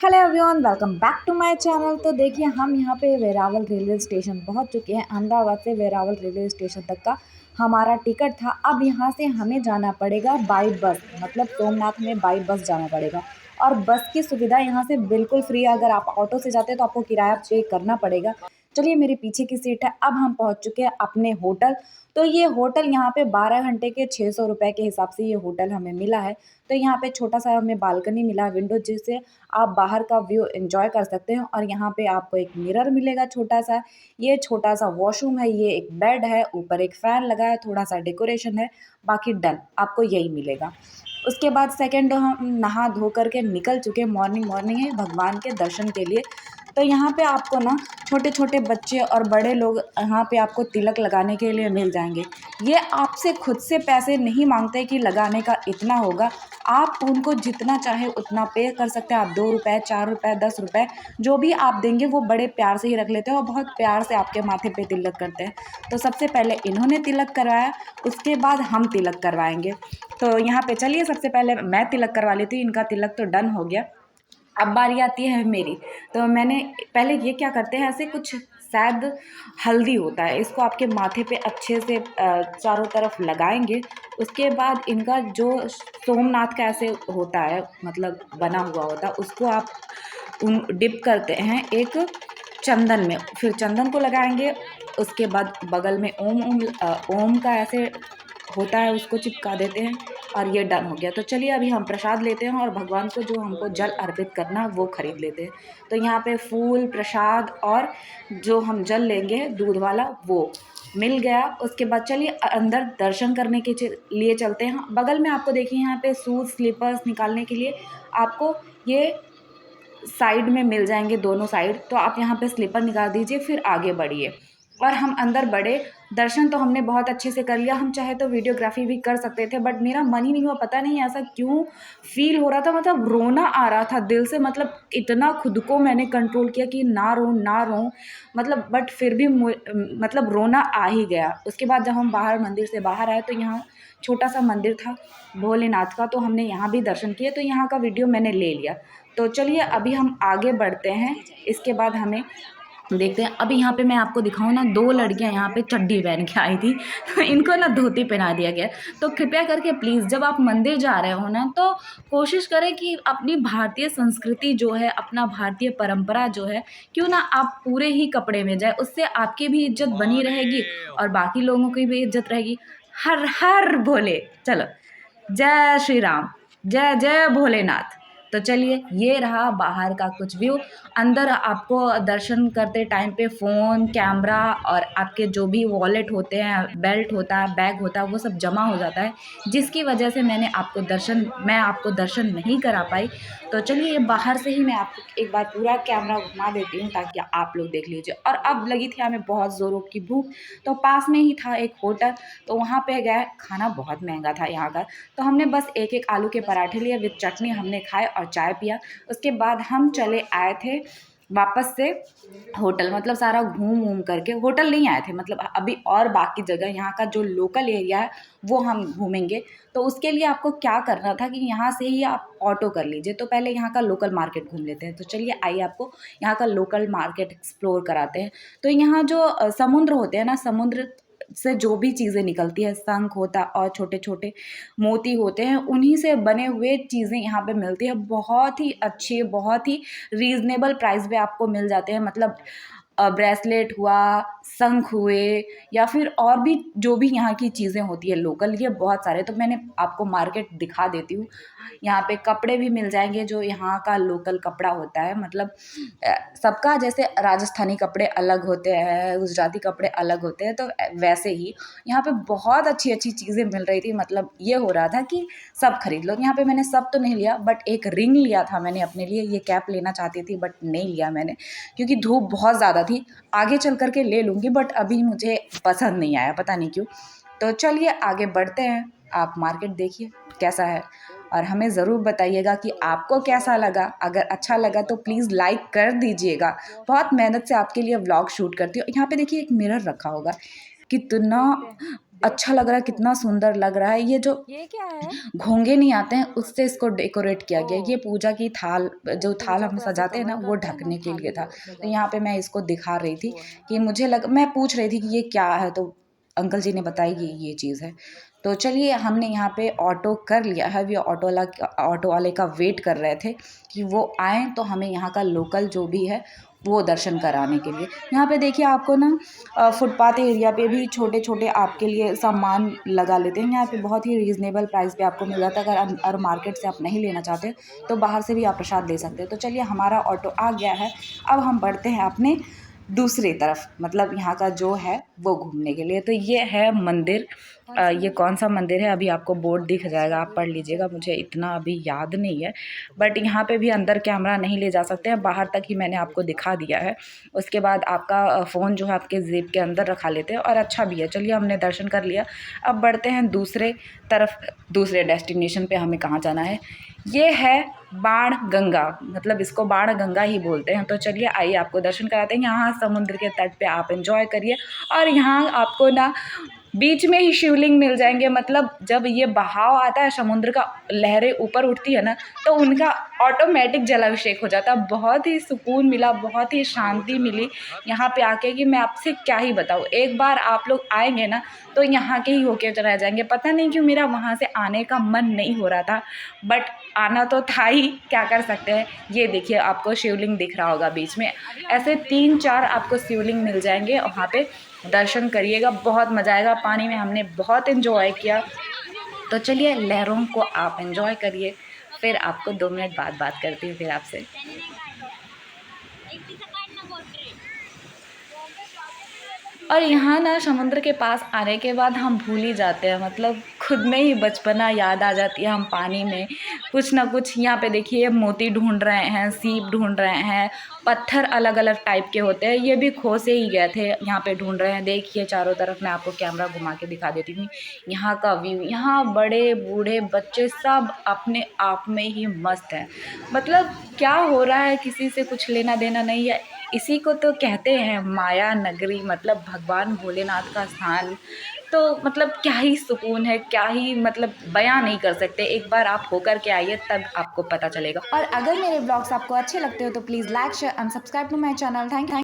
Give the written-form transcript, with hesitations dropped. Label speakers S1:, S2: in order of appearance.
S1: Hello everyone, welcome back to my channel. तो देखिए, हम यहाँ पे वेरावल रेलवे स्टेशन पहुँच चुके हैं। अहमदाबाद से वेरावल रेलवे स्टेशन तक का हमारा टिकट था। अब यहाँ से हमें जाना पड़ेगा बाई बस, मतलब सोमनाथ में बाई बस जाना पड़ेगा। और बस की सुविधा यहाँ से बिल्कुल फ्री है। अगर आप ऑटो से जाते हैं तो आपको किराया पे करना पड़ेगा। चलिए, मेरे पीछे की सीट है। अब हम पहुँच चुके हैं अपने होटल। तो ये होटल यहाँ पे 12 घंटे के 600 रुपये के हिसाब से ये होटल हमें मिला है। तो यहाँ पे छोटा सा हमें बालकनी मिला है, विंडो, जिससे आप बाहर का व्यू एंजॉय कर सकते हैं। और यहाँ पे आपको एक मिरर मिलेगा छोटा सा। ये छोटा सा वॉशरूम है, ये एक बेड है, ऊपर एक फ़ैन लगा है, थोड़ा सा डेकोरेशन है, बाकी डन आपको यही मिलेगा। उसके बाद सेकंड, हम नहा धो करके निकल चुके, मॉर्निंग मॉर्निंग है, भगवान के दर्शन के लिए। तो यहाँ पे आपको ना छोटे छोटे बच्चे और बड़े लोग यहाँ पे आपको तिलक लगाने के लिए मिल जाएंगे। ये आपसे खुद से पैसे नहीं मांगते कि लगाने का इतना होगा। आप उनको जितना चाहे उतना पे कर सकते हैं। आप 2 रुपये, 4 रुपये, 10 रुपये जो भी आप देंगे वो बड़े प्यार से ही रख लेते हैं और बहुत प्यार से आपके माथे पे तिलक करते हैं। तो सबसे पहले इन्होंने तिलक करवाया, उसके बाद हम तिलक करवाएंगे। तो यहाँ पे चलिए, सबसे पहले मैं तिलक करवा लेती हूँ। इनका तिलक तो डन हो गया, अब बारी आती है मेरी। तो मैंने पहले ये क्या करते हैं, ऐसे कुछ शायद हल्दी होता है, इसको आपके माथे पे अच्छे से चारों तरफ लगाएंगे। उसके बाद इनका जो सोमनाथ का ऐसे होता है, मतलब बना हुआ होता है, उसको आप डिप करते हैं एक चंदन में, फिर चंदन को लगाएंगे। उसके बाद बगल में ओम का ऐसे होता है, उसको चिपका देते हैं और ये डन हो गया। तो चलिए, अभी हम प्रसाद लेते हैं और भगवान को जो हमको जल अर्पित करना वो खरीद लेते हैं। तो यहाँ पे फूल, प्रसाद और जो हम जल लेंगे दूध वाला वो मिल गया। उसके बाद चलिए अंदर दर्शन करने के लिए चलते हैं। बगल में आपको देखिए, यहाँ पे शूज़, स्लीपर्स निकालने के लिए आपको ये साइड में मिल जाएंगे, दोनों साइड। तो आप यहाँ पे स्लीपर निकाल दीजिए, फिर आगे बढ़िए। और हम अंदर बढ़े। दर्शन तो हमने बहुत अच्छे से कर लिया। हम चाहे तो वीडियोग्राफी भी कर सकते थे, बट मेरा मन ही नहीं हुआ, पता नहीं ऐसा क्यों फील हो रहा था, मतलब रोना आ रहा था दिल से। मतलब इतना खुद को मैंने कंट्रोल किया कि ना रो ना रो, मतलब बट फिर भी मतलब रोना आ ही गया। उसके बाद जब हम बाहर मंदिर से बाहर आए तो यहाँ छोटा सा मंदिर था भोलेनाथ का, तो हमने यहाँ भी दर्शन किए। तो यहाँ का वीडियो मैंने ले लिया। तो चलिए, अभी हम आगे बढ़ते हैं। इसके बाद हमें देखते हैं। अभी यहाँ पे मैं आपको दिखाऊँ ना, 2 लड़कियाँ यहाँ पे चड्डी पहन के आई थी तो इनको ना धोती पहना दिया गया। तो कृपया करके प्लीज़, जब आप मंदिर जा रहे हो ना, तो कोशिश करें कि अपनी भारतीय संस्कृति जो है, अपना भारतीय परंपरा जो है, क्यों ना आप पूरे ही कपड़े में जाए। उससे आपकी भी इज्जत बनी रहेगी और बाकी लोगों की भी इज्जत रहेगी। हर हर भोले। चलो, जय श्री राम, जय जय भोलेनाथ। तो चलिए, ये रहा बाहर का कुछ व्यू। अंदर आपको दर्शन करते टाइम पे फ़ोन, कैमरा और आपके जो भी वॉलेट होते हैं, बेल्ट होता है, बैग होता है, वो सब जमा हो जाता है, जिसकी वजह से मैं आपको दर्शन नहीं करा पाई। तो चलिए, बाहर से ही मैं आपको एक बार पूरा कैमरा घुमा देती हूँ ताकि आप लोग देख लीजिए। और अब लगी थी हमें बहुत ज़ोरों की भूख। तो पास में ही था एक होटल, तो वहाँ पे गए। खाना बहुत महंगा था यहाँ का। तो हमने बस एक एक आलू के पराठे लिए विद चटनी हमने खाए और चाय पिया। उसके बाद हम चले आए थे वापस से होटल, मतलब सारा घूम घूम करके। होटल नहीं आए थे, मतलब अभी और बाकी जगह यहाँ का जो लोकल एरिया है वो हम घूमेंगे। तो उसके लिए आपको क्या करना था कि यहाँ से ही आप ऑटो कर लीजिए। तो पहले यहाँ का लोकल मार्केट घूम लेते हैं। तो चलिए, आइए आपको यहाँ का लोकल मार्केट एक्सप्लोर कराते हैं। तो यहाँ जो समुद्र होते हैं ना, समुद्र से जो भी चीज़ें निकलती है, शंख होता और छोटे छोटे मोती होते हैं, उन्हीं से बने हुए चीज़ें यहाँ पे मिलती है। बहुत ही अच्छी, बहुत ही रीज़नेबल प्राइस पे आपको मिल जाते हैं। मतलब ब्रेसलेट हुआ, शंख हुए, या फिर और भी जो भी यहाँ की चीज़ें होती है लोकल, ये बहुत सारे। तो मैंने आपको मार्केट दिखा देती हूँ। यहाँ पे कपड़े भी मिल जाएंगे, जो यहाँ का लोकल कपड़ा होता है। मतलब सबका जैसे राजस्थानी कपड़े अलग होते हैं, गुजराती कपड़े अलग होते हैं, तो वैसे ही यहाँ पे बहुत अच्छी अच्छी चीज़ें मिल रही थी। मतलब ये हो रहा था कि सब खरीद लो। यहाँ पे मैंने सब तो नहीं लिया, बट एक रिंग लिया था मैंने अपने लिए। ये कैप लेना चाहती थी बट नहीं लिया मैंने, क्योंकि धूप बहुत ज़्यादा थी। आगे चल करके ले लूँगी, बट अभी मुझे पसंद नहीं आया, पता नहीं क्यों। तो चलिए आगे बढ़ते हैं। आप मार्केट देखिए कैसा है और हमें ज़रूर बताइएगा कि आपको कैसा लगा। अगर अच्छा लगा तो प्लीज़ लाइक कर दीजिएगा। बहुत मेहनत से आपके लिए व्लॉग शूट करती हूँ। यहाँ पे देखिए, एक मिरर रखा होगा, कितना अच्छा लग रहा है, कितना सुंदर लग रहा है। ये जो
S2: ये क्या है?
S1: घोंगे नहीं आते हैं उससे इसको डेकोरेट किया गया है।
S2: ओ,
S1: ये पूजा की थाल, जो थाल
S2: पूजा
S1: हम
S2: को ऐसे
S1: सजाते हैं ना,
S2: कवर
S1: वो
S2: करते हैं ना,
S1: ढकने के लिए
S2: थाली
S1: था।
S2: उसमें
S1: तो यहाँ
S2: जाके।
S1: पे मैं इसको दिखा रही थी
S2: वो है।
S1: कि मैं पूछ रही थी कि ये क्या है, तो अंकल जी ने बताई कि ये चीज़ है। तो चलिए, हमने यहाँ पे ऑटो कर लिया है। अभी ऑटो वाले का वेट कर रहे थे कि वो आएँ तो हमें यहाँ का लोकल जो भी है वो दर्शन कराने के लिए। यहाँ पे देखिए आपको ना फुटपाथ एरिया पे भी छोटे छोटे आपके लिए सामान लगा लेते हैं। यहाँ पे बहुत ही रीज़नेबल प्राइस पे आपको मिल जाता है। अगर मार्केट से आप नहीं लेना चाहते तो बाहर से भी आप प्रसाद ले सकते हैं। तो चलिए, हमारा ऑटो आ गया है। अब हम बढ़ते हैं अपने दूसरी तरफ, मतलब यहाँ का जो है वो घूमने के लिए। तो ये है मंदिर। ये कौन सा मंदिर है, अभी आपको बोर्ड दिख जाएगा, आप पढ़ लीजिएगा, मुझे इतना अभी याद नहीं है। बट यहाँ पे भी अंदर कैमरा नहीं ले जा सकते हैं, बाहर तक ही मैंने आपको दिखा दिया है। उसके बाद आपका फ़ोन जो है आपके जेब के अंदर रखा लेते हैं, और अच्छा भी है। चलिए, हमने दर्शन कर लिया। अब बढ़ते हैं दूसरे तरफ, दूसरे डेस्टिनेशन पे हमें कहाँ जाना है। ये है बाण गंगा, मतलब इसको बाण गंगा ही बोलते हैं। तो चलिए, आइए आपको दर्शन कराते हैं। यहाँ समुद्र के तट पे आप एंजॉय करिए, और यहाँ आपको ना बीच में ही शिवलिंग मिल जाएंगे। मतलब जब ये बहाव आता है, समुद्र का लहरें ऊपर उठती है ना, तो उनका ऑटोमेटिक जलाभिषेक हो जाता है। बहुत ही सुकून मिला, बहुत ही शांति मिली यहाँ पे आके कि मैं आपसे क्या ही बताऊँ। एक बार आप लोग आएंगे ना तो यहाँ के ही होके रह जाएंगे। पता नहीं क्यों मेरा वहाँ से आने का मन नहीं हो रहा था, बट आना तो था ही, क्या कर सकते हैं। ये देखिए, आपको शिवलिंग दिख रहा होगा बीच में। ऐसे 3-4 आपको शिवलिंग मिल जाएंगे, वहाँ पे दर्शन करिएगा, बहुत मज़ा आएगा। पानी में हमने बहुत एंजॉय किया। तो चलिए, लहरों को आप एंजॉय करिए, फिर आपको 2 मिनट बाद बात करती हूँ फिर आपसे। और यहाँ ना समुद्र के पास आने के बाद हम भूल ही जाते हैं, मतलब खुद में ही बचपना याद आ जाती है। हम पानी में कुछ ना कुछ, यहाँ पे देखिए मोती ढूंढ रहे हैं, सीप ढूंढ रहे हैं, पत्थर अलग अलग टाइप के होते हैं। ये भी खो से ही गए थे, यहाँ पे ढूंढ रहे हैं। देखिए चारों तरफ, मैं आपको कैमरा घुमा के दिखा देती हूँ यहाँ का व्यू। यहाँ बड़े बूढ़े बच्चे सब अपने आप में ही मस्त हैं। मतलब क्या हो रहा है किसी से कुछ लेना देना नहीं है। इसी को तो कहते हैं माया नगरी, मतलब भगवान भोलेनाथ का स्थान। तो मतलब क्या ही सुकून है, क्या ही, मतलब बयां नहीं कर सकते। एक बार आप होकर के आइए, तब आपको पता चलेगा। और अगर मेरे ब्लॉग्स आपको अच्छे लगते हो तो please like share and subscribe to my channel. Thank you.